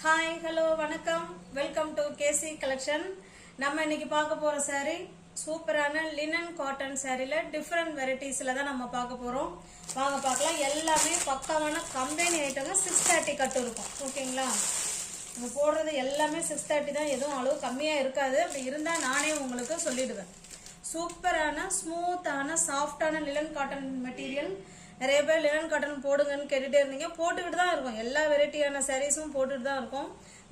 Hi hello வணக்கம் welcome to KC collection. நம்ம இன்னைக்கு பார்க்க போற saree சூப்பரான லினன் காட்டன் சாரில டிஃபரெண்ட் வெரைட்டிஸ்ல தான் நம்ம பார்க்க போறோம். வாங்க பார்க்கலாம். எல்லாமே பக்காவான கம்பெனி ஐட்டங்க. 630 கட் இருக்கும். ஓகேங்களா? நம்ம போடுறது எல்லாமே 630 தான். எதுவும் அளவு கம்மியா இருக்காது. அப்படி இருந்தா நானே உங்களுக்கு சொல்லிடுவேன். சூப்பரான ஸ்மூத்தான சாஃப்டான லினன் காட்டன் மெட்டீரியல். நிறைய பேர் லினன் காட்டன் போடுங்கன்னு கேட்டுட்டே இருந்தீங்க. போட்டுக்கிட்டு தான் இருக்கும். எல்லா வெரைட்டியான சாரீஸும் போட்டுட்டு தான் இருக்கும்.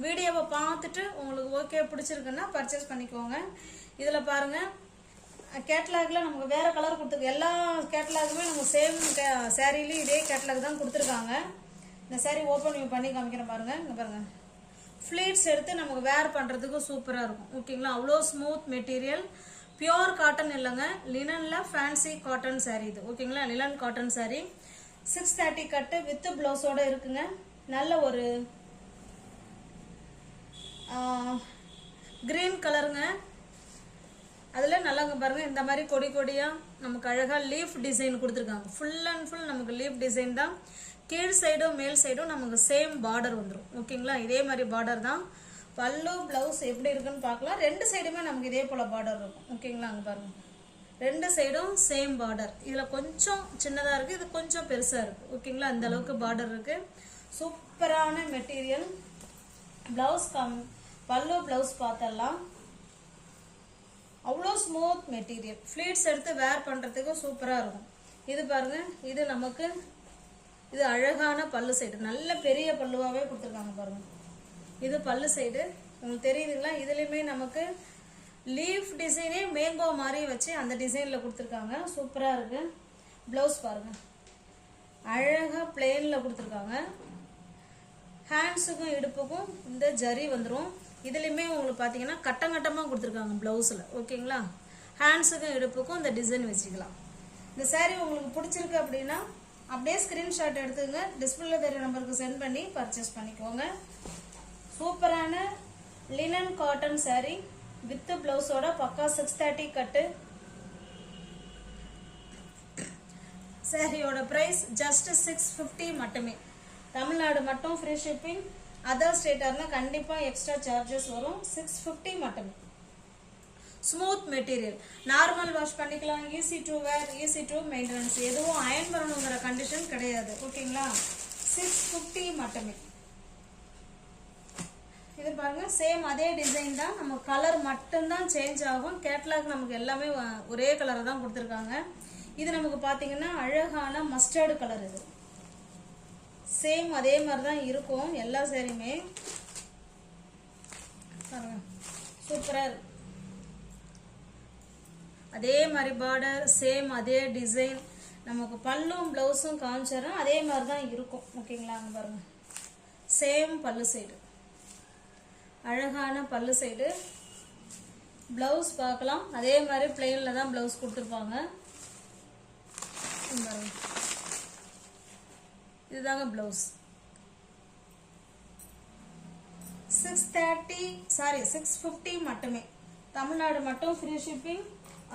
வீடியோவை பார்த்துட்டு உங்களுக்கு ஓகே பிடிச்சிருக்குன்னா பர்ச்சேஸ் பண்ணிக்கோங்க. இதில் பாருங்க, கேட்லாக்ல நமக்கு வேற கலர் கொடுத்துருக்கு. எல்லா கேட்லாகுமே நம்ம சேம் சாரீலையும் இதே கேட்லாக் தான் கொடுத்துருக்காங்க. இந்த சாரீ ஓப்பன் பண்ணி காமிக்கிறேன் பாருங்க. இங்கே பாருங்க, ஃபிளீட்ஸ் எடுத்து நமக்கு வேர் பண்ணுறதுக்கு சூப்பராக இருக்கும். ஓகேங்களா? அவ்வளோ ஸ்மூத் மெட்டீரியல். பியோர் காட்டன் இல்லைங்க, லினன்ல ஃபேன்சி காட்டன் சாரீ இது. ஓகேங்களா? லினன் காட்டன் சாரீ 630 கட்டு வித் பிளவுஸோட இருக்குங்க. நல்ல ஒரு கிரீன் கலருங்க. அதுல நல்லாங்க பாருங்க, இந்த மாதிரி கொடி கொடியா நமக்கு அழகா லீஃப் டிசைன் கொடுத்துருக்காங்க. ஃபுல் அண்ட் ஃபுல் நமக்கு லீஃப் டிசைன் தான். கீழ் சைடும் மேல் சைடும் நமக்கு சேம் பார்டர் வந்துடும். ஓகேங்களா? இதே மாதிரி பார்டர் தான். பல்லு பிளவுஸ் எப்படி இருக்குன்னு பார்க்கலாம். ரெண்டு சைடுமே நமக்கு இதே போல பார்டர் இருக்கும். ஓகேங்களா? அங்கே பாருங்க, ரெண்டு சைடும் சேம் பார்டர். இதில் கொஞ்சம் சின்னதாக இருக்குது, இது கொஞ்சம் பெருசாக இருக்குது. ஓகேங்களா? அந்த அளவுக்கு பார்டர் இருக்கு. சூப்பரான மெட்டீரியல். பிளவுஸ் பல்லு பிளவுஸ் பார்த்தரலாம். அவ்வளோ ஸ்மூத் மெட்டீரியல். ஃப்ளீட்ஸ் எடுத்து வேர் பண்ணுறதுக்கு சூப்பராக இருக்கும். இது பாருங்க, இது நமக்கு இது அழகான பல்லு சைடு. நல்ல பெரிய பல்லுவாகவே கொடுத்துருக்காங்க பாருங்க. இது பல்லு சைடு. உங்களுக்கு தெரியுதுங்களா? இதுலயுமே நமக்கு லீஃப் டிசைனே மேங்கோ மாதிரி வச்சு அந்த டிசைன்ல கொடுத்துருக்காங்க. சூப்பரா இருக்கு. பிளவுஸ் பாருங்க, அழகா பிளெயின்ல கொடுத்துருக்காங்க. ஹேண்ட்ஸுக்கும் இடுப்புக்கும் இந்த ஜரி வந்துடும். இதுலயுமே உங்களுக்கு பாத்தீங்கன்னா கட்டங்கட்டமா கொடுத்துருக்காங்க பிளவுஸ்ல. ஓகேங்களா? ஹேண்ட்ஸுக்கும் இடுப்புக்கும் இந்த டிசைன் வச்சுக்கலாம். இந்த சாரீ உங்களுக்கு பிடிச்சிருக்கு அப்படின்னா அப்படியே ஸ்கிரீன்ஷாட் எடுத்துங்க. டிஸ்பிளேல தெரிய நம்பருக்கு சென்ட் பண்ணி பர்ச்சேஸ் பண்ணிக்கோங்க. சூப்பரான லினன் காட்டன் சாரீ வித் பிளவுஸோட பக்கா 630 கட்டு. சாரியோட பிரைஸ் ஜஸ்ட் 650 மட்டுமே. தமிழ்நாடு மட்டும் ஃப்ரீ ஷிப்பிங். அதர் ஸ்டேட்டர்னா கண்டிப்பா எக்ஸ்ட்ரா சார்ஜஸ் வரும். 650 மட்டுமே. Smooth material. நார்மல் வாஷ் பண்ணிக்கலாம். Easy to wear, easy to maintenance. எதுவும் அயன் பண்ணணுங்கிற கண்டிஷன் கிடையாது. ஓகேங்களா? 650 மட்டுமே. இது பாருங்க, சேம் அதே டிசைன் தான். நம்ம கலர் மட்டும்தான் சேஞ்ச் ஆகும். கேட்லாக் நமக்கு எல்லாமே ஒரே கலர் தான் கொடுத்துருக்காங்க. இது நமக்கு பாத்தீங்கன்னா அழகான மஸ்டர்டு கலர். இது சேம் அதே மாதிரி தான் இருக்கும் எல்லா சாரியுமே. பாருங்க, சூப்பரா இருக்கு. அதே மாதிரி பார்டர், சேம் அதே டிசைன். நமக்கு பல்லும் பிளவுஸும் காமிச்சிடும். அதே மாதிரி தான் இருக்கும். ஓகேங்களா? அங்க பாருங்க, சேம் பல்லு சைடு, அழகான பல்லு சைடு. பிளவுஸ் பார்க்கலாம். அதே மாதிரி பிளெயின்ல தான் பிளவுஸ் கொடுத்துருப்பாங்க. இதுதாங்க பிளவுஸ். 650 மட்டுமே. தமிழ்நாடு மட்டும் ஃப்ரீ ஷிப்பிங்.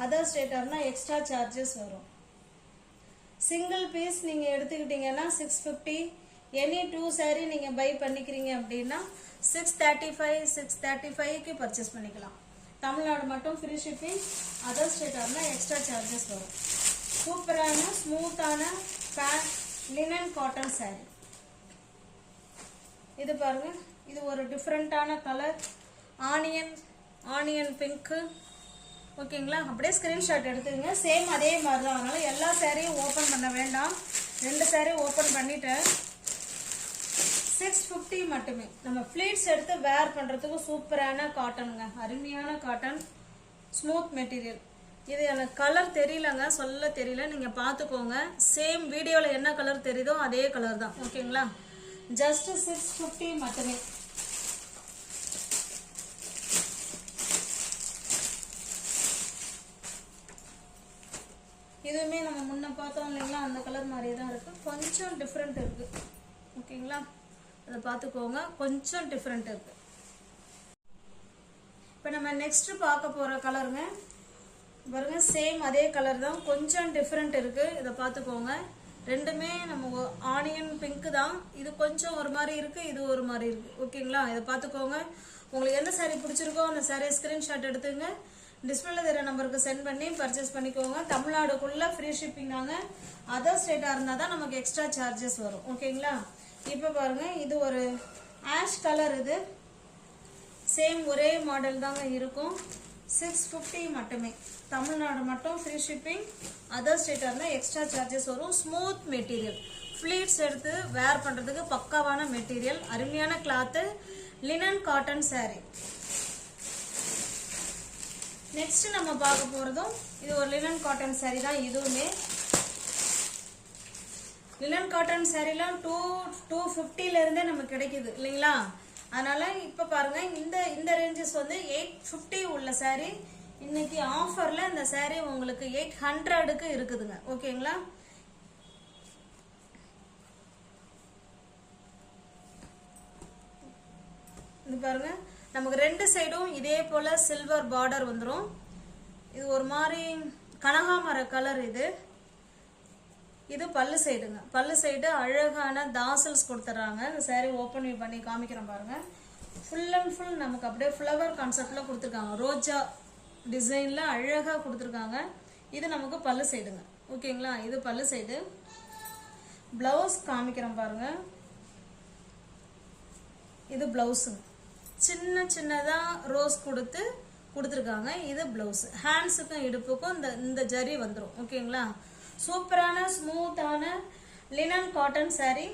அதர் ஸ்டேட்டர்னா எக்ஸ்ட்ரா சார்ஜஸ் வரும். சிங்கிள் பீஸ் நீங்க எடுத்துக்கிட்டீங்கன்னா 650. எனி 2 சாரி நீங்க பை பண்ணிக்கிறீங்க அப்படின்னா 635க்கு பர்ச்சேஸ் பண்ணிக்கலாம். தமிழ்நாடு மட்டும் ஃப்ரீ ஷிப்பிங். அதர் ஸ்டேட்டர்னா எக்ஸ்ட்ரா சார்ஜஸ் வரும். சூப்பரான ஸ்மூத்தான லினன் காட்டன் சாரி. இது பாருங்க, இது ஒரு டிஃப்ரெண்டான கலர். Onion pink. ஓகேங்களா? அப்படியே ஸ்கிரீன்ஷாட் எடுத்துங்க. சேம் அதே மாதிரி தான். அதனால எல்லா சாரியும் ஓப்பன் பண்ண வேண்டாம். 2 சாரி ஓப்பன் பண்ணிட்டேன். 650 மட்டுமே. நம்ம ஃபிளீட்ஸ் எடுத்து வேர் பண்றதுக்கு சூப்பரான காட்டனுங்க. அருமையான காட்டன், ஸ்மூத் மெட்டீரியல். இது எனக்கு கலர் தெரியலங்க, சொல்ல தெரியல. நீங்க பாத்துக்கோங்க. சேம் வீடியோல என்ன கலர் தெரியுதோ அதே கலர் தான். ஓகேங்களா? ஜஸ்ட் 650 மட்டுமே. இதுவுமே நம்ம முன்ன பார்த்தோம் இல்லைங்களா, அந்த கலர் மாதிரியே தான் இருக்கு. கொஞ்சம் டிஃப்ரெண்ட் இருக்கு. ஓகேங்களா? அதை பார்த்துக்கோங்க, கொஞ்சம் டிஃப்ரெண்ட் இருக்கு. இப்போ நம்ம நெக்ஸ்ட் பார்க்க போற கலருங்க பாருங்க, சேம் அதே கலர் தான், கொஞ்சம் டிஃப்ரெண்ட் இருக்கு. இதை பார்த்துக்கோங்க. ரெண்டுமே நம்ம ஆனியன் பிங்க் தான். இது கொஞ்சம் ஒரு மாதிரி இருக்கு, இது ஒரு மாதிரி இருக்கு. ஓகேங்களா, இதை பார்த்துக்கோங்க. உங்களுக்கு எந்த சாரீ பிடிச்சிருக்கோ அந்த சாரீ ஸ்கிரீன்ஷாட் எடுத்துங்க, டிஸ்பிளேல தெரிய நம்பருக்கு சென்ட் பண்ணி பர்ச்சேஸ் பண்ணிக்கோங்க. தமிழ்நாடுக்குள்ள ஃப்ரீ ஷிப்பிங் தாங்க. அதர் ஸ்டேட்டா இருந்தா தான் நமக்கு எக்ஸ்ட்ரா சார்ஜஸ் வரும். ஓகேங்களா, இப்போ பாருங்க, இது ஒரு ஆஷ் கலர். இது சேம் ஒரே மாடல் தாங்க இருக்கும். 650 மட்டுமே. தமிழ்நாடு மட்டும் ஃப்ரீ ஷிப்பிங். அதர் ஸ்டேட்டா இருந்தால் எக்ஸ்ட்ரா சார்ஜஸ் வரும். ஸ்மூத் மெட்டீரியல், ஃபிளீட்ஸ் எடுத்து வேர் பண்ணுறதுக்கு பக்காவான மெட்டீரியல், அருமையான cloth, linen cotton sari. Next நம்ம பார்க்க போகிறதும் இது ஒரு லினன் காட்டன் சாரீ தான். இதுவுமே லினன் காட்டன் சாரீலாம் 250 இருந்தே நமக்கு கிடைக்குது இல்லைங்களா. அதனால இப்போ பாருங்க, இந்த ரேஞ்சஸ் வந்து 850 உள்ள சாரீ இன்னைக்கு ஆஃபர்ல இந்த சாரீ உங்களுக்கு 800க்கு இருக்குதுங்க. ஓகேங்களா, இது பாருங்க, நமக்கு ரெண்டு சைடும் இதே போல சில்வர் பார்டர் வந்துடும். இது ஒரு மாதிரி கனகாமர கலர். இது பல்லு சைடுங்க. பல்லு சைடு அழகான தாசல்ஸ் கொடுத்துட்றாங்க. இந்த சாரீ ஓப்பன் பண்ணி காமிக்கிறேன் பாருங்க. ஃபுல் அண்ட் ஃபுல் நமக்கு அப்படியே ஃப்ளவர் கான்செப்ட்ல கொடுத்துருக்காங்க. ரோஜா டிசைன்ல அழகா கொடுத்துருக்காங்க. இது நமக்கு பல்லு சைடுங்க. ஓகேங்களா, இது பல்லு சைடு. பிளவுஸ் காமிக்கிறேன் பாருங்க. இது பிளவுஸுங்க. சின்ன சின்னதா ரோஸ் கொடுத்துருக்காங்க. இது பிளவுஸ். ஹேண்ட்ஸுக்கும் இடுப்புக்கும் இந்த ஜரி வந்துடும். ஓகேங்களா, சூப்பரான ஸ்மூத்தான லினன் காட்டன் சாரீ.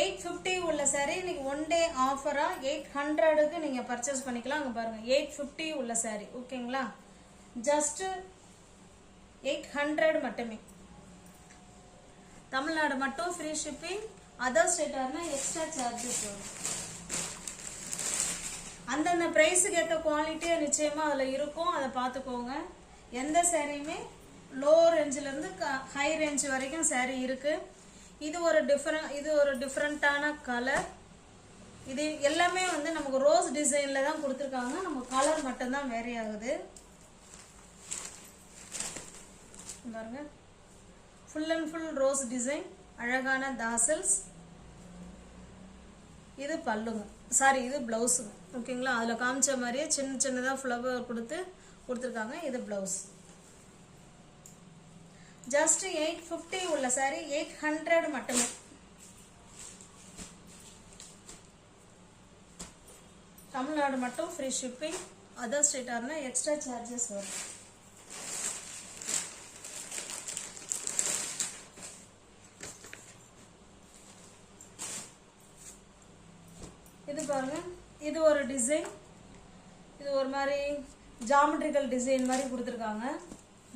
850 உள்ள சாரீ இன்னைக்கு ஒன் டே ஆஃபரா 800க்கு நீங்க பர்ச்சேஸ் பண்ணிக்கலாம். அங்க பாருங்க, 850 உள்ள சாரீ. ஓகேங்களா, ஜஸ்ட் 800 மட்டுமே. தமிழ்நாடு மட்டும் ஃப்ரீ ஷிப்பிங். அதர் ஸ்டேட்டார்னா எக்ஸ்ட்ரா சார்ஜஸ் வரும். அந்தந்த பிரைஸுக்கு ஏற்ற குவாலிட்டியா நிச்சயமா அதுல இருக்கும். அதை பார்த்துக்கோங்க. எந்த சாரியுமே லோ ரேஞ்சில இருந்து ஹை ரேஞ்ச் வரைக்கும் சாரீ இருக்கு. இது ஒரு டிஃபரெண்டான கலர். இது எல்லாமே வந்து நமக்கு ரோஸ் டிசைன்ல தான் கொடுத்துருக்காங்க. நம்ம கலர் மட்டும் தான் வேரி ஆகுது. பாருங்க, full and full rose design, அழகான தாசல்ஸ். இது பல்லுங்க, சாரி இது பிளவுஸுங்க. ஓகேங்களா, அதுல காமிச்ச மாதிரியே சின்ன சின்னதா ஃப்ளவர் கொடுத்துருக்காங்க. இது பிளவுஸ். ஜஸ்ட் 850 உள்ள சாரீ 800 மட்டுமே. தமிழ்நாடு மட்டும் ஃப்ரீ ஷிப்பிங். அதர் ஸ்டேட்டார்னா எக்ஸ்ட்ரா சார்ஜஸ் வரும். இது பாருங்க, இது ஒரு டிசைன். இது ஒரு மாதிரி ஜாமெட்ரிக்கல் டிசைன் மாதிரி கொடுத்துருக்காங்க.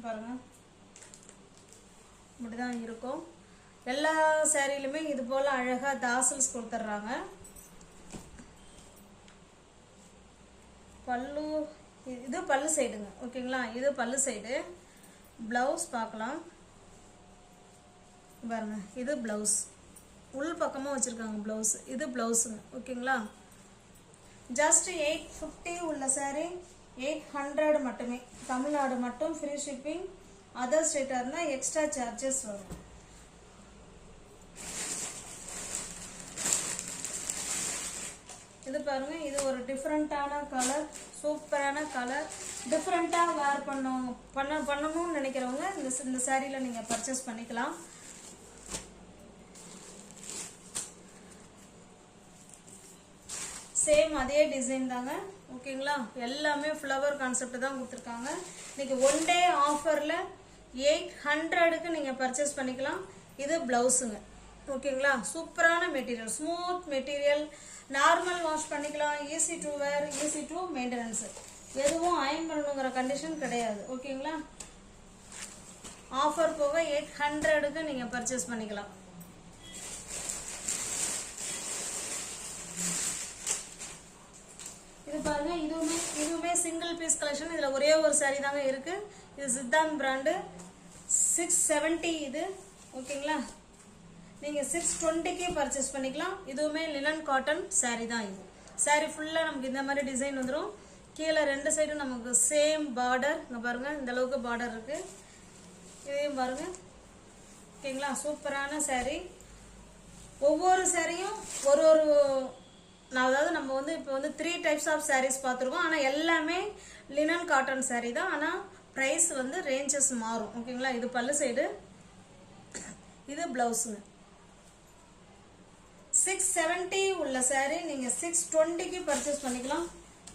பாருங்க, இப்படிதான் இருக்கும். எல்லா சாரிலுமே இது போல அழகா தாசல்ஸ் கொடுத்துட்றாங்க. பல்லு, இது பல்லு சைடுங்க. ஓகேங்களா, இது பல்லு சைடு. பிளவுஸ் பார்க்கலாம் பாருங்க. இது பிளவுஸ், உள் பக்கமா வச்சிருக்காங்க பிளவுஸ். இது பிளவுஸுங்க. ஓகேங்களா, ஜஸ்ட் 850 உள்ள சாரீ 800 மட்டுமே. தமிழ்நாடு மட்டும் ஃப்ரீ ஷிப்பிங். அதர் ஸ்டேட்டா இருந்தா எக்ஸ்ட்ரா சார்ஜஸ் வரும். இது பாருங்க, இது ஒரு டிஃபரெண்டான கலர், சூப்பரான கலர். டிஃபரெண்டா வேர் பண்ணணும்னு நினைக்கிறவங்க இந்த சாரீல நீங்க பர்ச்சேஸ் பண்ணிக்கலாம். சேம் அதே டிசைன் தாங்க. ஓகேங்களா, எல்லாமே ஃப்ளவர் கான்செப்ட் தான் கொடுத்துருக்காங்க. இன்னைக்கு ஒன் டே ஆஃபர்ல 800க்கு நீங்க பர்ச்சேஸ் பண்ணிக்கலாம். இது பிளவுஸுங்க. ஓகேங்களா, சூப்பரான material, smooth material. Normal wash பண்ணிக்கலாம். Easy to wear, easy to maintenance. எதுவும் அயன் பண்ணணுங்கிற கண்டிஷன் கிடையாது. ஓகேங்களா, ஆஃபர் போக 800க்கு நீங்க பர்ச்சேஸ் பண்ணிக்கலாம். இது பாருங்க, இதுவுமே சிங்கிள் பீஸ் கலெக்ஷன். இதுல ஒரே ஒரு சாரி தாங்க இருக்கு. இது சித்தாந்த் பிராண்டு. 670 இது. ஓகேங்களா, நீங்க 620க்கு பர்ச்சேஸ் பண்ணிக்கலாம். இதுவுமே லினன் காட்டன் சாரி தான். இது சாரி ஃபுல்லா நமக்கு இந்த மாதிரி டிசைன் வந்துடும். கீழே ரெண்டு சைடும் நமக்கு சேம் பார்டர். இங்க பாருங்க, இந்த அளவுக்கு பார்டர் இருக்கு. இதையும் பாருங்க, ஓகேங்களா. சூப்பரான saree. ஒவ்வொரு சாரியும் ஒரு ஒரு அதாவது நம்ம வந்து இப்போ வந்து 3 டைப்ஸ் ஆஃப் sarees பார்த்துருக்கோம். ஆனால் எல்லாமே லினன் காட்டன் saree தான். ஆனால் ப்ரைஸ் வந்து ரேஞ்சஸ் மாறும். ஓகேங்களா. இது பல்லு சைடு, இது பிளவுஸுங்க. 670 உள்ள saree நீங்கள் 620க்கு பர்ச்சேஸ் பண்ணிக்கலாம்.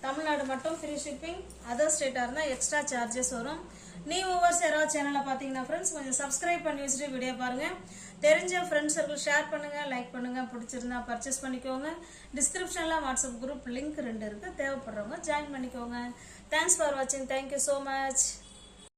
தமிழ்நாடு மட்டும் ஃப்ரீ ஷிப்பிங். அதர் ஸ்டேட்டாக இருந்தால் எக்ஸ்ட்ரா சார்ஜஸ் வரும். நியூ வியூவர்ஸ் யாராவது சேனலை பார்த்தீங்கன்னா ஃப்ரெண்ட்ஸ் கொஞ்சம் சப்ஸ்கிரைப் பண்ணி வச்சுட்டு வீடியோ பாருங்கள். தெரிஞ்ச ஃப்ரெண்ட்ஸ் சர்க்கிள் ஷேர் பண்ணுங்கள், லைக் பண்ணுங்கள். பிடிச்சிருந்தா பர்ச்சேஸ் பண்ணிக்கோங்க. டிஸ்கிரிப்ஷனில் வாட்ஸ்அப் குரூப் லிங்க் 2 இருக்குது. தேவைப்படுறவங்க ஜாயின் பண்ணிக்கோங்க. தேங்க்ஸ் ஃபார் வாட்சிங். Thank you so much.